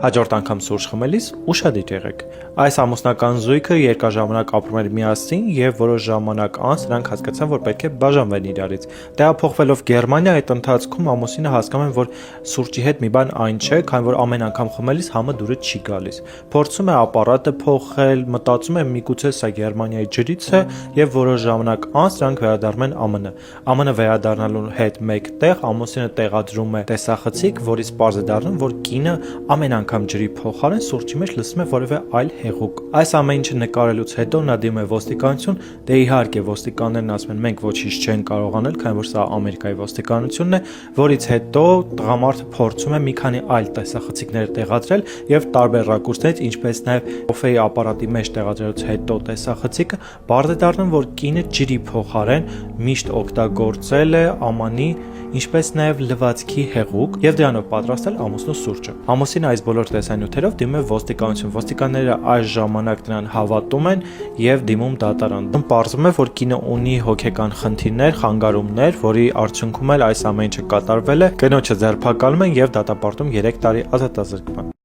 Հաջորդ անգամ սուրճ խմելիս ուշադիր եղեք։ Այս ամուսնական զույգը երկար ժամանակ ապրում էր միասին եւ որոշ ժամանակ անց նրանք հասկացան, որ պետք է բաժանվեն իրարից։ Տեղափոխվելով Գերմանիա, այդ ընթացքում ամուսինը հասկանում է, որ սուրճի հետ մի բան այն չէ, քանի որ ամեն անգամ խմելիս համը դուրը չի գալիս։ Փորձում է ապարատը փոխել, մտածում է միգուցե սա Գերմանիայի ջրից է եւ որոշ ժամանակ անց նրանք վերադառնում են ԱՄՆ։ ԱՄՆ վերադառնալու հետ մեկտեղ ամուսինը տեղադրում է տեսախցիկ, որից պարզ է դառնում, որ կինը ամեն անգամ ջրի փոխարեն սուրճի մեջ լսում է որևէ այլ հեղուկ։ Այս ամեն ինչը նկարելուց հետո նա դիմում է ոստիկանություն, դե իհարկե ոստիկաններն ասում են մենք ոչինչ չեն կարող անել, քանի որ սա Ամերիկայի ոստիկանությունն է, որից հետո տղամարդը փորձում է մի քանի այլ տեսախցիկներ տեղադրել եւ տարբեր ռակուրսներից, ինչպես նաեւ կոֆեի ապարատի մեջ տեղադրելուց հետո տեսախցիկը բարձր է դառնում, որ կինը ջրի փոխարեն միշտ օգտագործել է ամանի, ինչպես նաև լվացքի հեղուկ եւ դրանով պատրաստել ամուսնու սուրճը։ Ամուսինը այս բոլոր տեսանյութերով դիմում է ոստիկանություն։ Ոստիկանները այս ժամանակ նրան հավատում են եւ դիմում դատարան։ Պարզվում է, որ կինը ունի հոգեկան խնդիրներ, խանգարումներ, որի արդյունքում էլ այս ամեն ինչը կատարվել է։ Կնոջը ձերբակալում են եւ դատապարտում 3 տարի ազատազրկման։